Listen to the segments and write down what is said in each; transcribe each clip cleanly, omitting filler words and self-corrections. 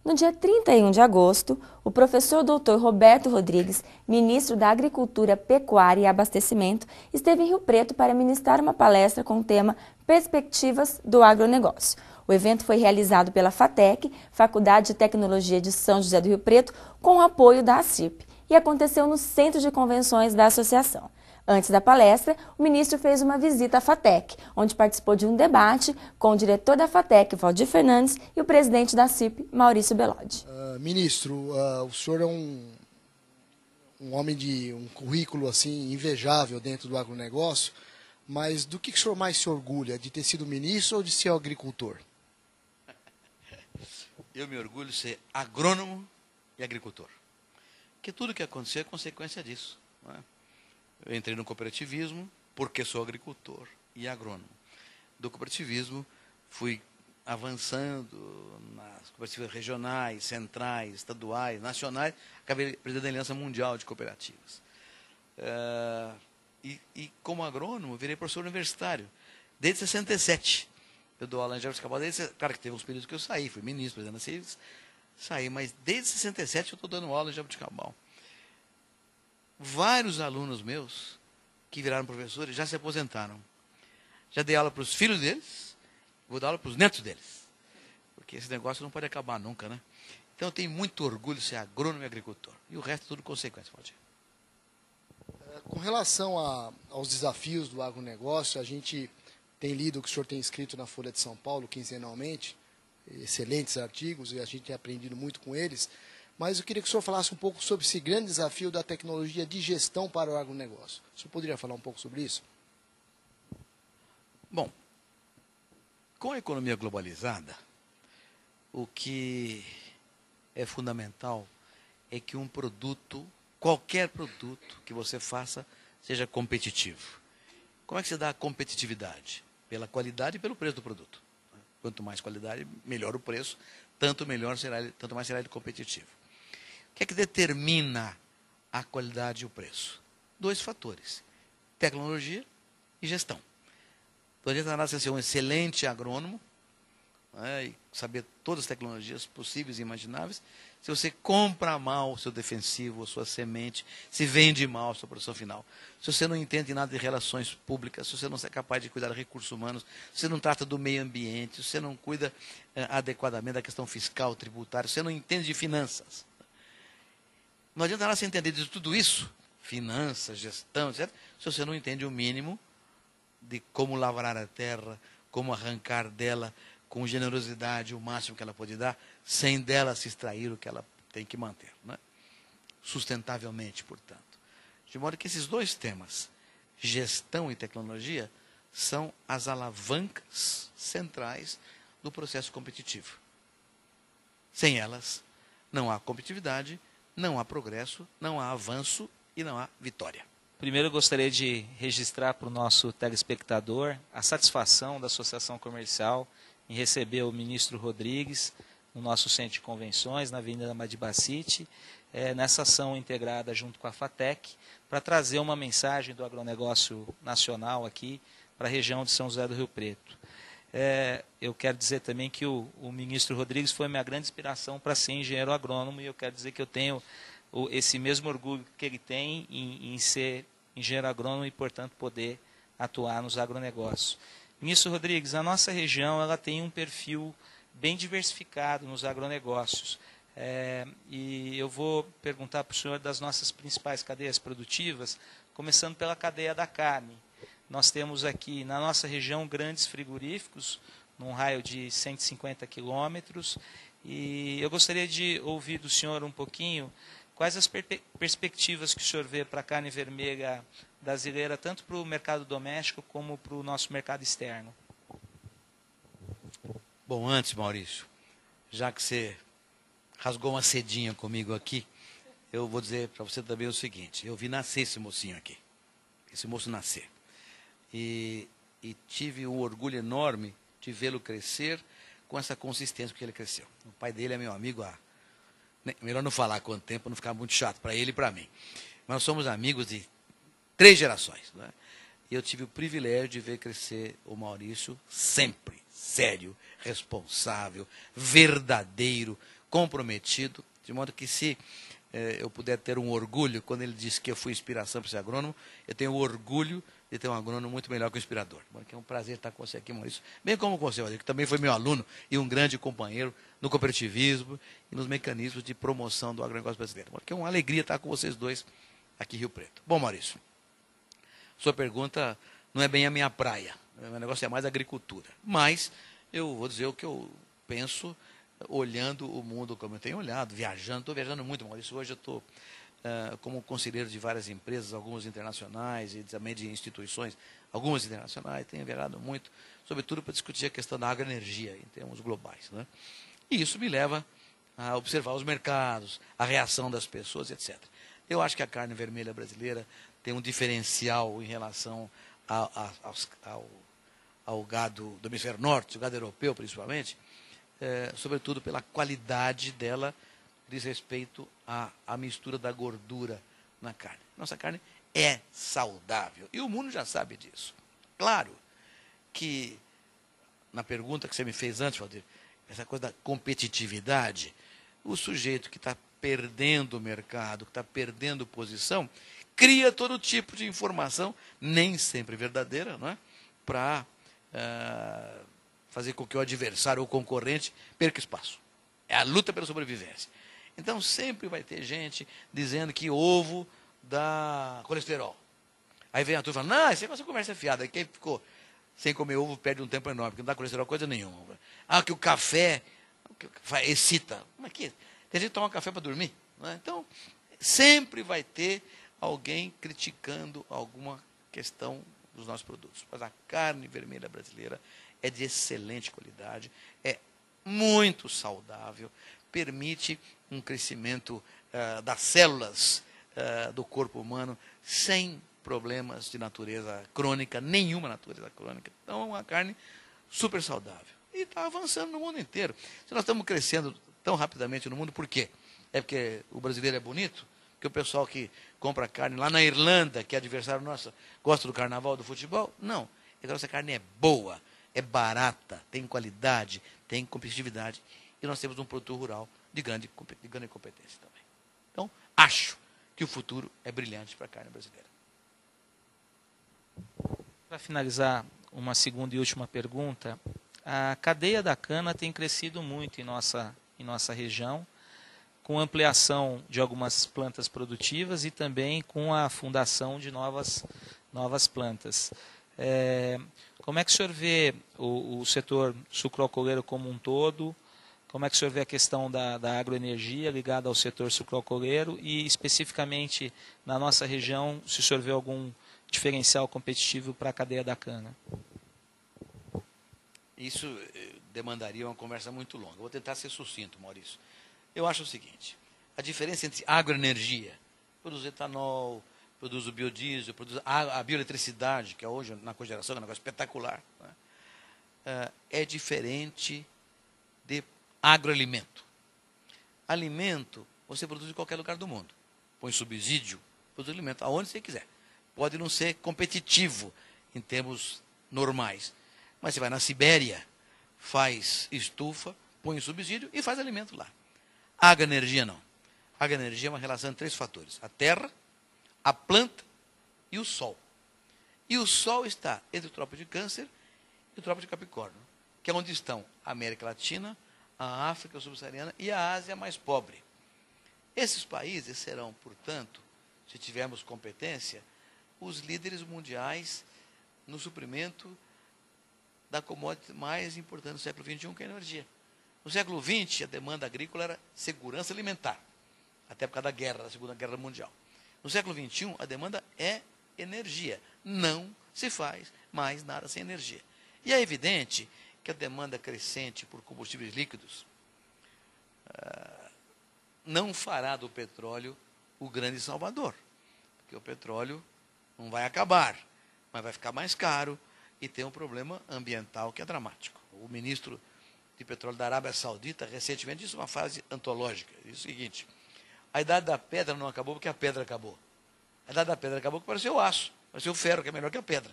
No dia 31 de agosto, o professor Dr. Roberto Rodrigues, ministro da Agricultura, Pecuária e Abastecimento, esteve em Rio Preto para ministrar uma palestra com o tema Perspectivas do Agronegócio. O evento foi realizado pela FATEC, Faculdade de Tecnologia de São José do Rio Preto, com o apoio da ACIRP, e aconteceu no Centro de Convenções da Associação. Antes da palestra, o ministro fez uma visita à FATEC, onde participou de um debate com o diretor da FATEC, Valdir Fernandes, e o presidente da CIP, Maurício Belodi. Ministro, o senhor é um homem de um currículo assim invejável dentro do agronegócio, mas do que o senhor mais se orgulha? De ter sido ministro ou de ser agricultor? Eu me orgulho de ser agrônomo e agricultor. Porque tudo que aconteceu é consequência disso. Não é? Eu entrei no cooperativismo porque sou agricultor e agrônomo. Do cooperativismo fui avançando nas cooperativas regionais, centrais, estaduais, nacionais, acabei presidente da Aliança Mundial de Cooperativas. E como agrônomo, virei professor universitário, desde 67. Eu dou aula em Jabuticabal, claro que teve uns períodos que eu saí, fui ministro, presidente da CIVES, saí, mas desde 67 eu estou dando aula em Jabuticabal. Vários alunos meus que viraram professores já se aposentaram. Já dei aula para os filhos deles, vou dar aula para os netos deles. Porque esse negócio não pode acabar nunca, né? Então eu tenho muito orgulho de ser agrônomo e agricultor. E o resto é tudo consequência, Valdir. Com relação aos desafios do agronegócio, a gente tem lido o que o senhor tem escrito na Folha de São Paulo, quinzenalmente, excelentes artigos, e a gente tem aprendido muito com eles. Mas eu queria que o senhor falasse um pouco sobre esse grande desafio da tecnologia de gestão para o agronegócio. O senhor poderia falar um pouco sobre isso? Bom, com a economia globalizada, o que é fundamental é que um produto, qualquer produto que você faça, seja competitivo. Como é que se dá a competitividade? Pela qualidade e pelo preço do produto. Quanto mais qualidade, melhor o preço, tanto mais será ele competitivo. O que é que determina a qualidade e o preço? Dois fatores: tecnologia e gestão. Não adianta nada você ser um excelente agrônomo, né, e saber todas as tecnologias possíveis e imagináveis, se você compra mal o seu defensivo, a sua semente, se vende mal a sua produção final. Se você não entende nada de relações públicas, se você não é capaz de cuidar de recursos humanos, se você não trata do meio ambiente, se você não cuida adequadamente da questão fiscal, tributária, se você não entende de finanças. Não adianta nada você entender de tudo isso, finanças, gestão, etc., se você não entende o mínimo de como lavrar a terra, como arrancar dela com generosidade o máximo que ela pode dar, sem dela se extrair o que ela tem que manter, né? Sustentavelmente, portanto. De modo que esses dois temas, gestão e tecnologia, são as alavancas centrais do processo competitivo. Sem elas, não há competitividade, não há progresso, não há avanço e não há vitória. Primeiro eu gostaria de registrar para o nosso telespectador a satisfação da Associação Comercial em receber o ministro Rodrigues no nosso centro de convenções, na Avenida Madibacite, nessa ação integrada junto com a FATEC, para trazer uma mensagem do agronegócio nacional aqui para a região de São José do Rio Preto. Eu quero dizer também que o ministro Rodrigues foi minha grande inspiração para ser engenheiro agrônomo, e eu quero dizer que eu tenho esse mesmo orgulho que ele tem em ser engenheiro agrônomo e, portanto, poder atuar nos agronegócios. Ministro Rodrigues, a nossa região ela tem um perfil bem diversificado nos agronegócios. E eu vou perguntar para o senhor das nossas principais cadeias produtivas, começando pela cadeia da carne. Nós temos aqui na nossa região grandes frigoríficos, num raio de 150 quilômetros, e eu gostaria de ouvir do senhor um pouquinho quais as perspectivas que o senhor vê para a carne vermelha brasileira, tanto para o mercado doméstico como para o nosso mercado externo. Bom, antes, Maurício, já que você rasgou uma cedinha comigo aqui, eu vou dizer para você também o seguinte: eu vi nascer esse mocinho aqui, esse moço nascer, e tive um orgulho enorme de vê-lo crescer com essa consistência que ele cresceu. O pai dele é meu amigo há... Melhor não falar quanto tempo, não ficar muito chato para ele e para mim. Mas nós somos amigos de 3 gerações. Né? E eu tive o privilégio de ver crescer o Maurício sempre sério, responsável, verdadeiro, comprometido, de modo que se eu puder ter um orgulho, quando ele disse que eu fui inspiração para ser agrônomo, eu tenho orgulho de ter um agrônomo muito melhor que o inspirador. É um prazer estar com você aqui, Maurício. Bem como com você, Rodrigo, que também foi meu aluno e um grande companheiro no cooperativismo e nos mecanismos de promoção do agronegócio brasileiro. É uma alegria estar com vocês dois aqui em Rio Preto. Bom, Maurício, sua pergunta não é bem a minha praia. O negócio é mais agricultura. Mas eu vou dizer o que eu penso olhando o mundo como eu tenho olhado, viajando. Estou viajando muito, Maurício. Hoje eu estou como conselheiro de várias empresas, algumas internacionais e também de instituições, algumas internacionais. Tenho viajado muito, sobretudo para discutir a questão da agroenergia em termos globais, né? E isso me leva a observar os mercados, a reação das pessoas, etc. Eu acho que a carne vermelha brasileira tem um diferencial em relação ao gado do hemisfério norte, o gado europeu principalmente, sobretudo pela qualidade dela, diz respeito à mistura da gordura na carne. Nossa carne é saudável e o mundo já sabe disso. Claro que, na pergunta que você me fez antes, Valdir, essa coisa da competitividade, o sujeito que está perdendo o mercado, que está perdendo posição, cria todo tipo de informação, nem sempre verdadeira, não é? Para fazer com que o adversário ou concorrente perca espaço. É a luta pela sobrevivência. Então, sempre vai ter gente dizendo que ovo dá colesterol. Aí vem a turma e fala, não, isso é conversa fiada. Quem ficou sem comer ovo perde um tempo enorme, porque não dá colesterol coisa nenhuma. Ah, que o café excita. Mas que? Tem gente que toma café para dormir. Não é? Então, sempre vai ter alguém criticando alguma questão dos nossos produtos. Mas a carne vermelha brasileira é de excelente qualidade, é muito saudável, permite um crescimento das células do corpo humano sem problemas de natureza crônica, nenhuma natureza crônica. Então, é uma carne super saudável. E está avançando no mundo inteiro. Se nós estamos crescendo tão rapidamente no mundo, por quê? É porque o brasileiro é bonito? Que o pessoal que compra carne lá na Irlanda, que é adversário nosso, gosta do carnaval, do futebol? Não. É que a nossa carne é boa, é barata, tem qualidade, tem competitividade. E nós temos um produto rural de grande competência também. Então, acho que o futuro é brilhante para a carne brasileira. Para finalizar, uma segunda e última pergunta. A cadeia da cana tem crescido muito em nossa região, com ampliação de algumas plantas produtivas e também com a fundação de novas plantas. Como é que o senhor vê o setor sucroalcooleiro como um todo? Como é que o senhor vê a questão da agroenergia ligada ao setor sucroalcooleiro e, especificamente, na nossa região, se o senhor vê algum diferencial competitivo para a cadeia da cana? Isso demandaria uma conversa muito longa. Eu vou tentar ser sucinto, Maurício. Eu acho o seguinte, a diferença entre agroenergia, produz etanol, produz o biodiesel, produz a bioeletricidade, que é hoje na cogeração, é um negócio espetacular, né? É diferente de agroalimento. Alimento, você produz em qualquer lugar do mundo. Põe subsídio, produz alimento aonde você quiser. Pode não ser competitivo em termos normais, mas você vai na Sibéria, faz estufa, põe subsídio e faz alimento lá. Agroenergia não. Agroenergia é uma relação de 3 fatores. A terra, a planta e o sol. E o sol está entre o Trópico de Câncer e o Trópico de Capricórnio, que é onde estão a América Latina, a África subsaariana e a Ásia mais pobre. Esses países serão, portanto, se tivermos competência, os líderes mundiais no suprimento da commodity mais importante do século XXI, que é a energia. No século XX, a demanda agrícola era segurança alimentar, até por causa da guerra, da Segunda Guerra Mundial. No século XXI, a demanda é energia. Não se faz mais nada sem energia. E é evidente que a demanda crescente por combustíveis líquidos não fará do petróleo o grande salvador. Porque o petróleo não vai acabar, mas vai ficar mais caro e tem um problema ambiental que é dramático. O ministro de Petróleo da Arábia Saudita recentemente disse uma frase antológica. Diz o seguinte, a idade da pedra não acabou porque a pedra acabou. A idade da pedra acabou porque apareceu o aço, apareceu o ferro, que é melhor que a pedra.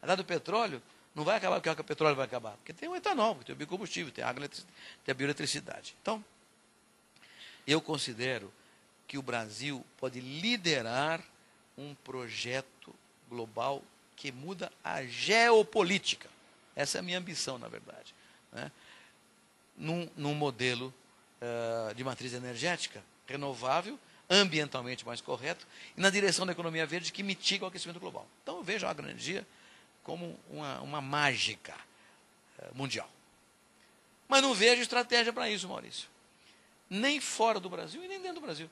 A idade do petróleo não vai acabar porque o petróleo vai acabar, porque tem o etanol, porque tem o biocombustível, tem a bioeletricidade. Então, eu considero que o Brasil pode liderar um projeto global que muda a geopolítica. Essa é a minha ambição, na verdade, né? Num modelo de matriz energética renovável, ambientalmente mais correto, e na direção da economia verde que mitiga o aquecimento global. Então eu vejo a agroenergia como uma mágica mundial. Mas não vejo estratégia para isso, Maurício. Nem fora do Brasil e nem dentro do Brasil.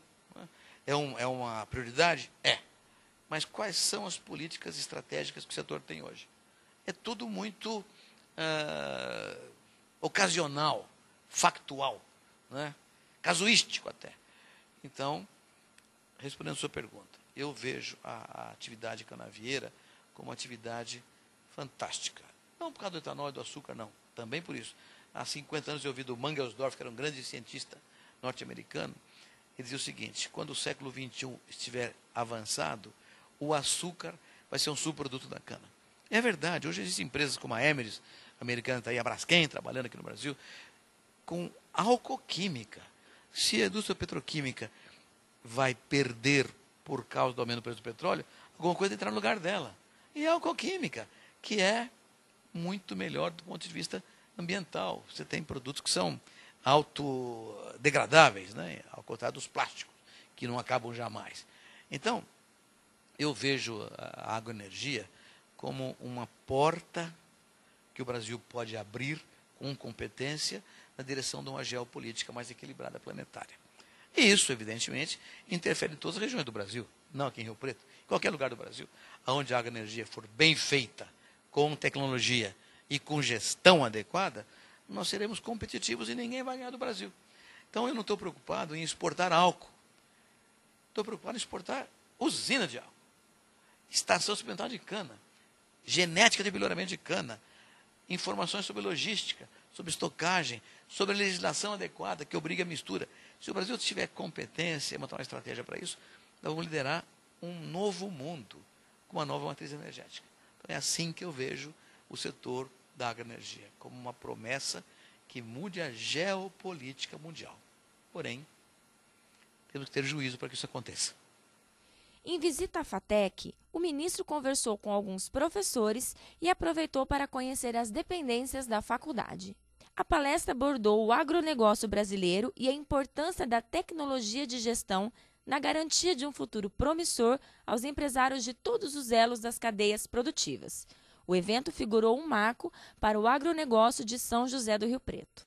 É uma prioridade? É. Mas quais são as políticas estratégicas que o setor tem hoje? É tudo muito ocasional, factual, né? Casuístico até. Então, respondendo a sua pergunta, eu vejo a atividade canavieira como uma atividade fantástica. Não por causa do etanol e do açúcar, não. Também por isso. Há 50 anos eu ouvi do Mangelsdorff, que era um grande cientista norte-americano, ele dizia o seguinte: quando o século XXI estiver avançado, o açúcar vai ser um subproduto da cana. É verdade, hoje existem empresas como a Emeris, americana, está aí, a Braskem, trabalhando aqui no Brasil, com alcoquímica. Se a indústria petroquímica vai perder por causa do aumento do preço do petróleo, alguma coisa entrar no lugar dela. E a alcoquímica, que é muito melhor do ponto de vista ambiental. Você tem produtos que são autodegradáveis, né? Ao contrário dos plásticos, que não acabam jamais. Então, eu vejo a agroenergia como uma porta que o Brasil pode abrir com competência na direção de uma geopolítica mais equilibrada planetária. E isso, evidentemente, interfere em todas as regiões do Brasil, não aqui em Rio Preto, em qualquer lugar do Brasil, onde a agroenergia for bem feita, com tecnologia e com gestão adequada, nós seremos competitivos e ninguém vai ganhar do Brasil. Então, eu não estou preocupado em exportar álcool. Estou preocupado em exportar usina de álcool, estação experimental de cana, genética de melhoramento de cana, informações sobre logística, sobre estocagem, sobre a legislação adequada que obriga a mistura. Se o Brasil tiver competência e montar uma estratégia para isso, nós vamos liderar um novo mundo, com uma nova matriz energética. Então, é assim que eu vejo o setor da agroenergia, como uma promessa que mude a geopolítica mundial. Porém, temos que ter juízo para que isso aconteça. Em visita à FATEC, o ministro conversou com alguns professores e aproveitou para conhecer as dependências da faculdade. A palestra abordou o agronegócio brasileiro e a importância da tecnologia de gestão na garantia de um futuro promissor aos empresários de todos os elos das cadeias produtivas. O evento figurou um marco para o agronegócio de São José do Rio Preto.